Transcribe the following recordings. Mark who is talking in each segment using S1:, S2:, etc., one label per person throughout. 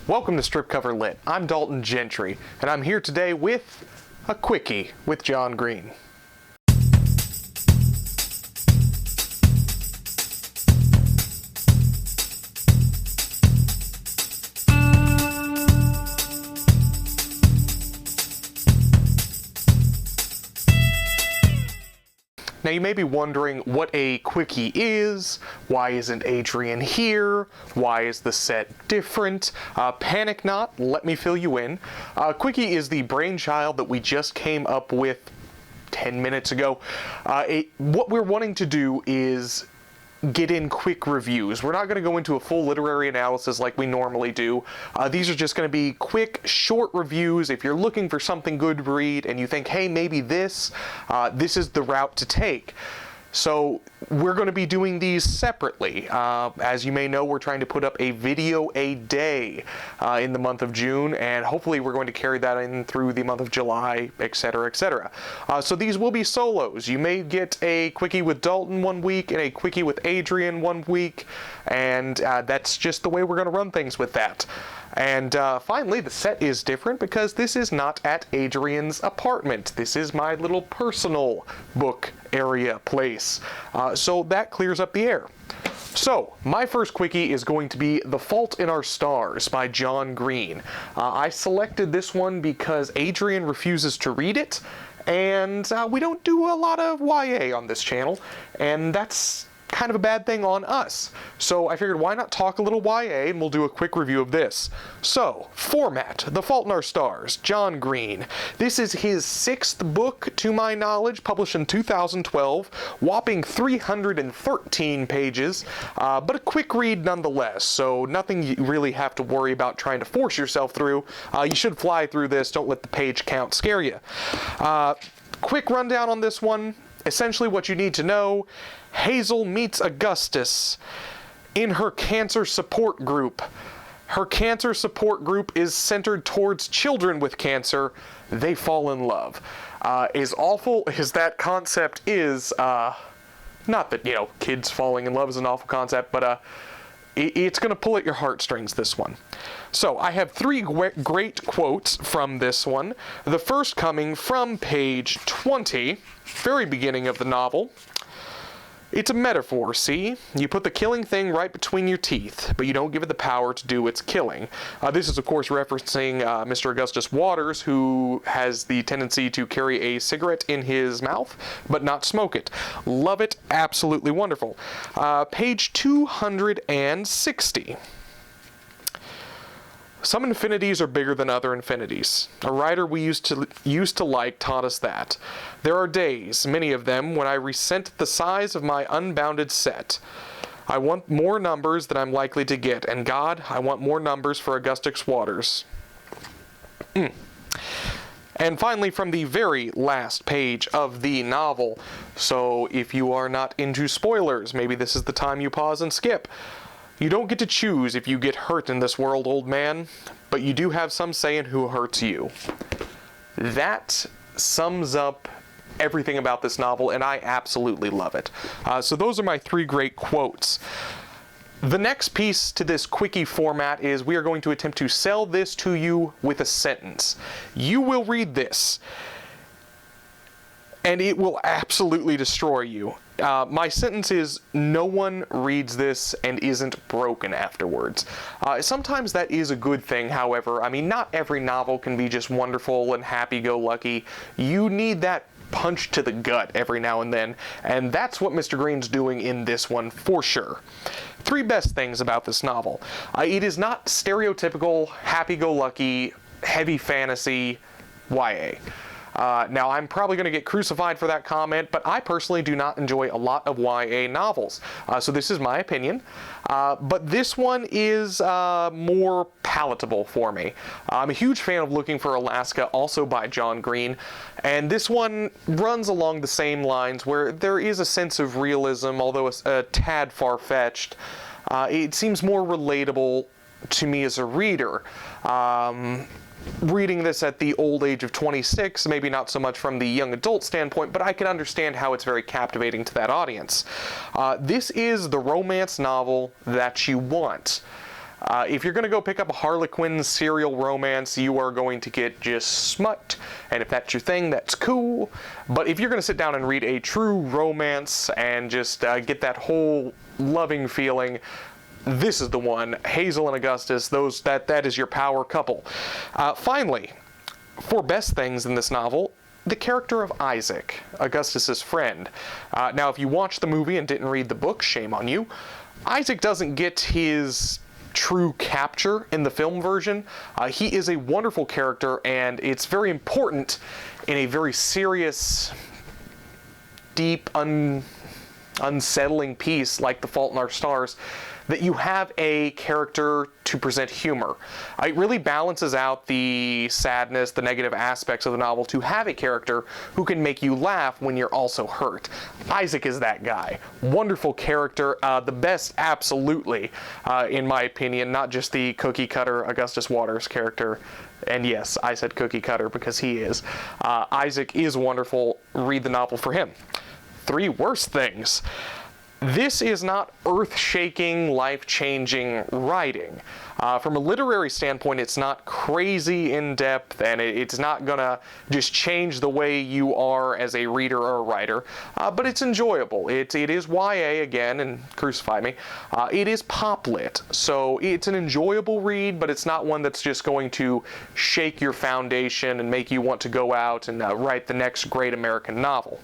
S1: Welcome to Strip Cover Lit. I'm Dalton Gentry, and I'm here today with a Quickie with John Green. Now you may be wondering what a Quickie is, why isn't Adrian here, why is the set different? Panic not, let me fill you in. Quickie is the brainchild that we just came up with 10 minutes ago. What we're wanting to do is get in quick reviews. We're not going to go into a full literary analysis like we normally do. These are just going to be quick, short reviews. If you're looking for something good to read and you think, hey, maybe this is the route to take. So we're going to be doing these separately. As you may know, we're trying to put up a video a day in the month of June, and hopefully we're going to carry that in through the month of July, etc., etc. So these will be solos. You may get a Quickie with Dalton one week and a Quickie with Adrian one week, and that's just the way we're going to run things with that. And finally, the set is different because this is not at Adrian's apartment. This is my little personal book area place. So that clears up the air. So, my first Quickie is going to be The Fault in Our Stars by John Green. I selected this one because Adrian refuses to read it, and we don't do a lot of YA on this channel, and that's kind of a bad thing on us. So I figured, why not talk a little YA, and we'll do a quick review of this. So, format, The Fault in Our Stars, John Green. This is his 6th book, to my knowledge, published in 2012, whopping 313 pages, but a quick read nonetheless, so nothing you really have to worry about trying to force yourself through. You should fly through this, don't let the page count scare you. Quick rundown on this one. Essentially what you need to know: Hazel meets Augustus in her cancer support group. Her cancer support group is centered towards children with cancer. They fall in love. As awful as that concept is, not that, kids falling in love is an awful concept, but it's going to pull at your heartstrings, this one. So, I have 3 great quotes from this one. The first coming from page 20, very beginning of the novel. It's a metaphor, see? You put the killing thing right between your teeth, but you don't give it the power to do its killing. This is, of course, referencing Mr. Augustus Waters, who has the tendency to carry a cigarette in his mouth, but not smoke it. Love it. Absolutely wonderful. Page 260. Some infinities are bigger than other infinities. A writer we used to like taught us that. There are days, many of them, when I resent the size of my unbounded set. I want more numbers than I'm likely to get, and God, I want more numbers for Augustus Waters. And finally, from the very last page of the novel, so if you are not into spoilers, maybe this is the time you pause and skip. You don't get to choose if you get hurt in this world, old man, but you do have some say in who hurts you. That sums up everything about this novel, and I absolutely love it. So those are my 3 great quotes. The next piece to this Quickie format is we are going to attempt to sell this to you with a sentence. You will read this, and it will absolutely destroy you. My sentence is, no one reads this and isn't broken afterwards. Sometimes that is a good thing, however. I mean, not every novel can be just wonderful and happy-go-lucky. You need that punch to the gut every now and then, and that's what Mr. Green's doing in this one for sure. 3 best things about this novel. It is not stereotypical, happy-go-lucky, heavy fantasy YA. Now, I'm probably going to get crucified for that comment, but I personally do not enjoy a lot of YA novels. So this is my opinion. But this one is more palatable for me. I'm a huge fan of Looking for Alaska, also by John Green. And this one runs along the same lines where there is a sense of realism, although a tad far-fetched. It seems more relatable to me as a reader. Reading this at the old age of 26, maybe not so much from the young adult standpoint, but I can understand how it's very captivating to that audience. This is the romance novel that you want. If you're going to go pick up a Harlequin serial romance, you are going to get just smut, and if that's your thing, that's cool. But if you're going to sit down and read a true romance and just get that whole loving feeling, this is the one. Hazel and Augustus, that is your power couple. Finally, for best things in this novel, the character of Isaac, Augustus's friend. Now, if you watched the movie and didn't read the book, shame on you. Isaac doesn't get his true capture in the film version. He is a wonderful character, and it's very important in a very serious, deep, unsettling piece like The Fault in Our Stars that you have a character to present humor. It really balances out the sadness, the negative aspects of the novel to have a character who can make you laugh when you're also hurt. Isaac is that guy. Wonderful character, the best absolutely, in my opinion, not just the cookie cutter Augustus Waters character. And yes, I said cookie cutter because he is. Isaac is wonderful. Read the novel for him. 3 worst things. This is not earth-shaking, life-changing writing. From a literary standpoint, it's not crazy in-depth, and it's not gonna just change the way you are as a reader or a writer, but it's enjoyable. It is YA again, and crucify me. It is pop-lit, so it's an enjoyable read, but it's not one that's just going to shake your foundation and make you want to go out and write the next great American novel.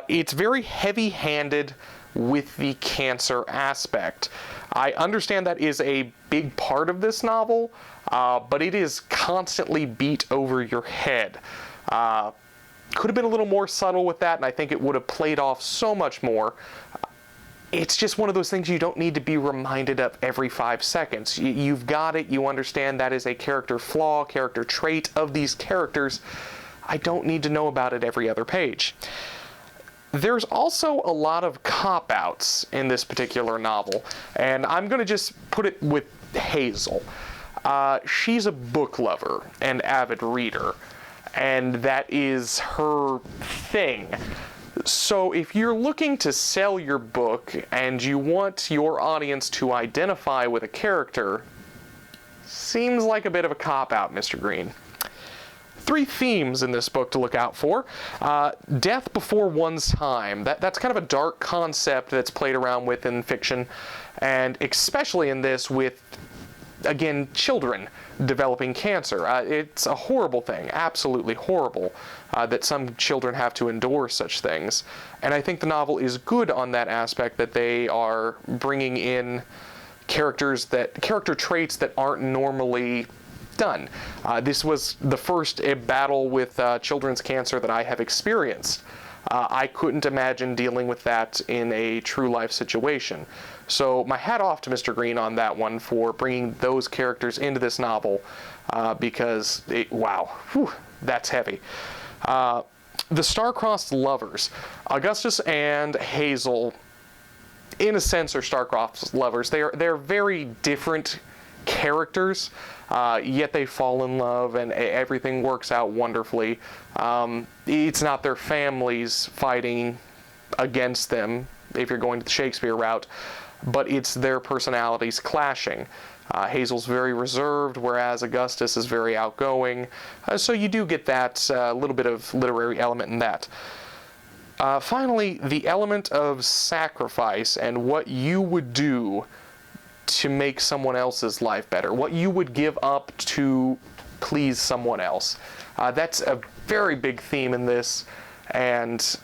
S1: It's very heavy-handed with the cancer aspect. I understand that is a big part of this novel, but it is constantly beat over your head. Could have been a little more subtle with that, and I think it would have played off so much more. It's just one of those things you don't need to be reminded of every 5 seconds. You've got it, you understand that is a character flaw, character trait of these characters. I don't need to know about it every other page. There's also a lot of cop-outs in this particular novel, and I'm going to just put it with Hazel. She's a book lover and avid reader, and that is her thing. So if you're looking to sell your book and you want your audience to identify with a character, seems like a bit of a cop-out, Mr. Green. 3 themes in this book to look out for. Death before one's time. That's kind of a dark concept that's played around with in fiction, and especially in this with, again, children developing cancer. It's a horrible thing, absolutely horrible, that some children have to endure such things. And I think the novel is good on that aspect, that they are bringing in character traits that aren't normally done. This was the first battle with children's cancer that I have experienced. I couldn't imagine dealing with that in a true life situation. So my hat off to Mr. Green on that one for bringing those characters into this novel, because, wow, whew, that's heavy. The Starcrossed Lovers. Augustus and Hazel, in a sense, are Starcrossed Lovers. They're very different characters, yet they fall in love and everything works out wonderfully. It's not their families fighting against them, if you're going to the Shakespeare route, but it's their personalities clashing. Hazel's very reserved, whereas Augustus is very outgoing, so you do get that little bit of literary element in that. Finally, the element of sacrifice and what you would do to make someone else's life better, what you would give up to please someone else. That's a very big theme in this, and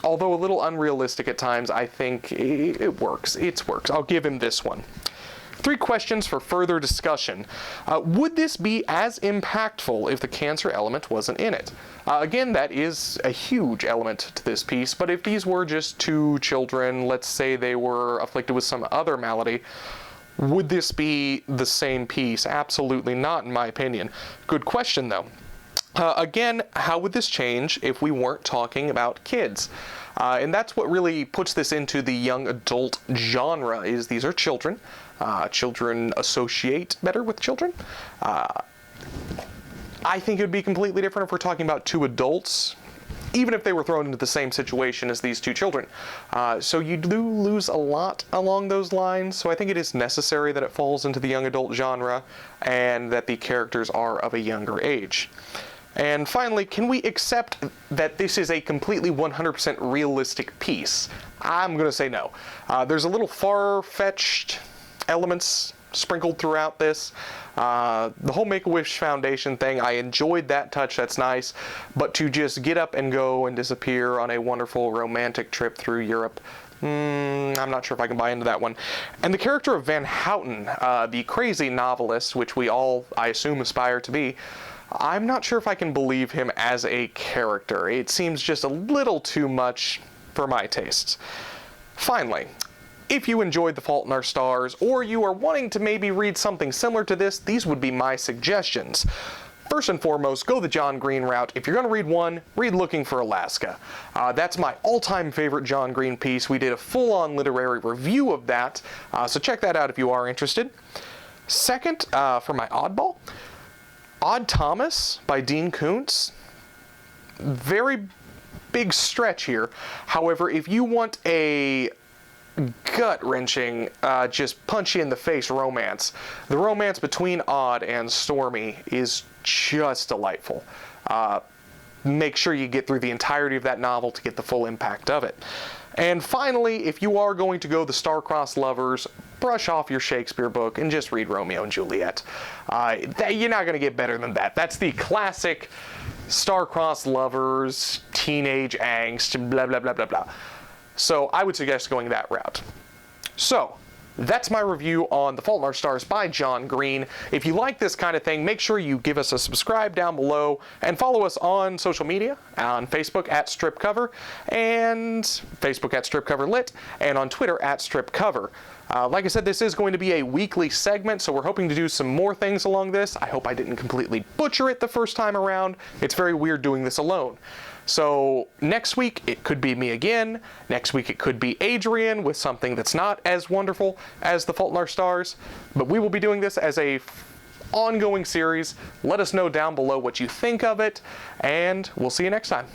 S1: although a little unrealistic at times, I think it works. It works. I'll give him this one. 3 questions for further discussion. Would this be as impactful if the cancer element wasn't in it? Again, that is a huge element to this piece, but if these were just 2 children, let's say they were afflicted with some other malady, would this be the same piece? Absolutely not, in my opinion. Good question, though. Again, how would this change if we weren't talking about kids? And that's what really puts this into the young adult genre, is these are children. Children associate better with children. I think it would be completely different if we're talking about 2 adults. even if they were thrown into the same situation as these two children. So you do lose a lot along those lines, so I think it is necessary that it falls into the young adult genre and that the characters are of a younger age. And finally, can we accept that this is a completely 100% realistic piece? I'm going to say no. There's a little far-fetched elements sprinkled throughout this. The whole Make-A-Wish Foundation thing, I enjoyed that touch, that's nice, but to just get up and go and disappear on a wonderful romantic trip through Europe, I'm not sure if I can buy into that one. And the character of Van Houten, the crazy novelist, which we all, I assume, aspire to be, I'm not sure if I can believe him as a character. It seems just a little too much for my tastes. Finally, if you enjoyed The Fault in Our Stars, or you are wanting to maybe read something similar to this, these would be my suggestions. First and foremost, go the John Green route. If you're going to read one, read Looking for Alaska. That's my all-time favorite John Green piece. We did a full-on literary review of that, so check that out if you are interested. Second, for my oddball, Odd Thomas by Dean Koontz. Very big stretch here. However, if you want a gut-wrenching, just punch-you-in-the-face romance, the romance between Odd and Stormy is just delightful. Make sure you get through the entirety of that novel to get the full impact of it. And finally, if you are going to go the Starcrossed Lovers, brush off your Shakespeare book and just read Romeo and Juliet. You're not going to get better than that. That's the classic Starcrossed Lovers, teenage angst, blah, blah, blah, blah, blah. So I would suggest going that route. So that's my review on The Fault in Our Stars by John Green. If you like this kind of thing, make sure you give us a subscribe down below and follow us on social media, on Facebook at StripCover, and Facebook at StripCoverLit, and on Twitter at StripCover. Like I said, this is going to be a weekly segment, so we're hoping to do some more things along this. I hope I didn't completely butcher it the first time around. It's very weird doing this alone. So next week, it could be me again. Next week, it could be Adrian with something that's not as wonderful as The Fault in Our Stars. But we will be doing this as a ongoing series. Let us know down below what you think of it, and we'll see you next time.